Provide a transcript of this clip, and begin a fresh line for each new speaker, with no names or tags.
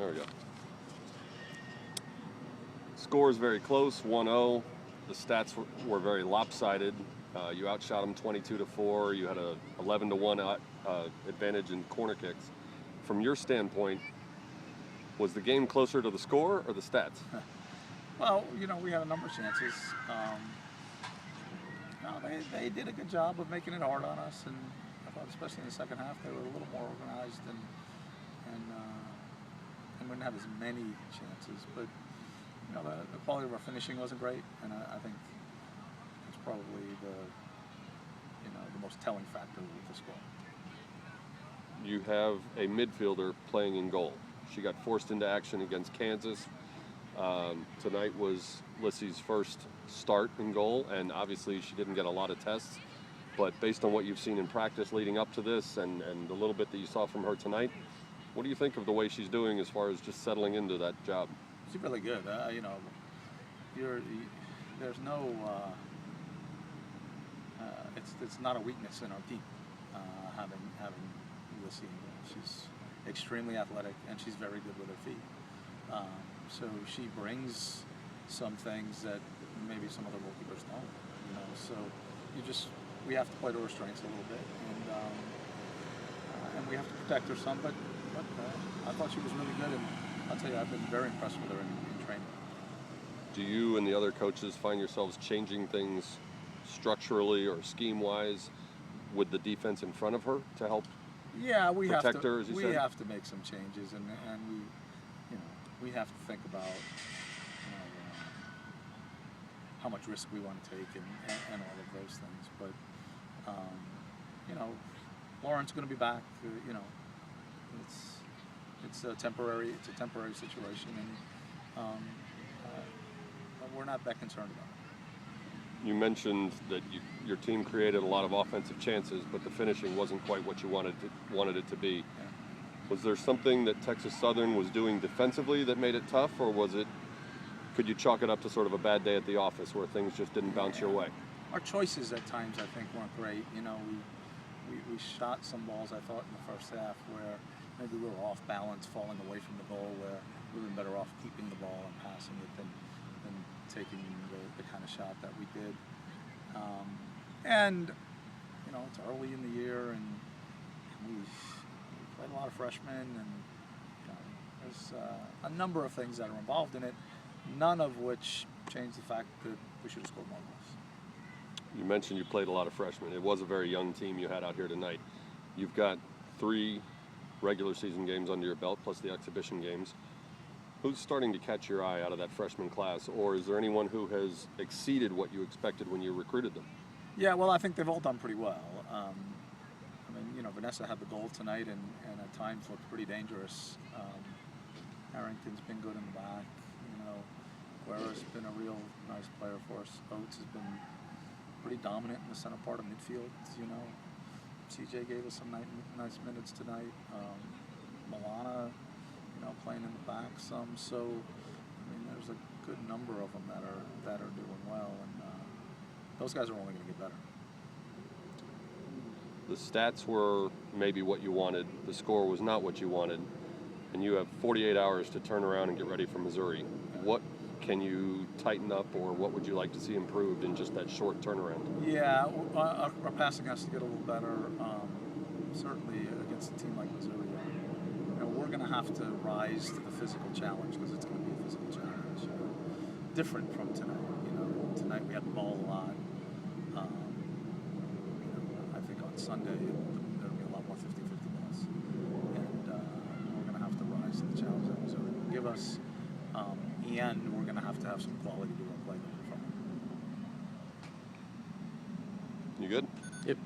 There we go. Score is very close, 1-0. The stats were very lopsided. You outshot them 22-4. You had a 11-1 advantage in corner kicks. From your standpoint, was the game closer to the score or the stats?
Well, you know, we had a number of chances. No, they did a good job of making it hard on us, and I thought, especially in the second half, they were a little more organized and we didn't have as many chances. But you know, the quality of our finishing wasn't great, and I think it's probably the most telling factor with the score.
You have a midfielder playing in goal. She got forced into action against Kansas. Tonight was Lissy's first start in goal, and obviously she didn't get a lot of tests. But based on what you've seen in practice leading up to this and the little bit that you saw from her tonight, what do you think of the way she's doing as far as just settling into that job?
She's really good. You know, there's no, it's not a weakness in our team having Lissy. She's extremely athletic and she's very good with her feet. So she brings some things that maybe some other goalkeepers don't. You know, so we have to play to her strengths a little bit, and we have to protect her some. But I thought she was really good, and I'll tell you, I've been very impressed with her in training.
Do you and the other coaches find yourselves changing things structurally or scheme-wise with the defense in front of her to help protect her, as you said?
We have to make some changes, and we have to think about how much risk we want to take and all of those things. But Lauren's going to be back. It's a temporary situation, and we're not that concerned about it.
You mentioned that your team created a lot of offensive chances, but the finishing wasn't quite what you wanted it to be.
Yeah.
Was there something that Texas Southern was doing defensively that made it tough, or could you chalk it up to sort of a bad day at the office where things just didn't bounce your way?
Our choices at times, I think, weren't great. You know, we shot some balls, I thought, in the first half where maybe we were off balance, falling away from the goal, where we would have been better off keeping the ball and passing it than taking the kind of shot that we did. And you know, it's early in the year, and we played a lot of freshmen, and there's a number of things that are involved in it, none of which change the fact that we should have scored more goals.
You mentioned you played a lot of freshmen. It was a very young team you had out here tonight. You've got 3 regular season games under your belt, plus the exhibition games. Who's starting to catch your eye out of that freshman class, or is there anyone who has exceeded what you expected when you recruited them?
Yeah, well, I think they've all done pretty well. I mean, you know, Vanessa had the goal tonight and at times looked pretty dangerous. Harrington's been good in the back. You know, Guerra's been a real nice player for us. Oates has been pretty dominant in the center part of midfield. You know, CJ gave us some nice minutes tonight. Milana, you know, playing in the back some. So, I mean, there's a good number of them that are doing well, and those guys are only going to get better.
The stats were maybe what you wanted. The score was not what you wanted. And you have 48 hours to turn around and get ready for Missouri.
Yeah.
What can you tighten up, or what would you like to see improved in just that short turnaround?
Yeah, our passing has to get a little better. Certainly against a team like Missouri. You know, we're going to have to rise to the physical challenge, because it's going to be a physical challenge. Different from tonight. You know, tonight we had the ball a lot. I think on Sunday there'll be a lot more 50-50 balls, and we're going to have to rise to the challenge that Missouri will give us. And we're going to have some quality to play from it.
You good?
Yep.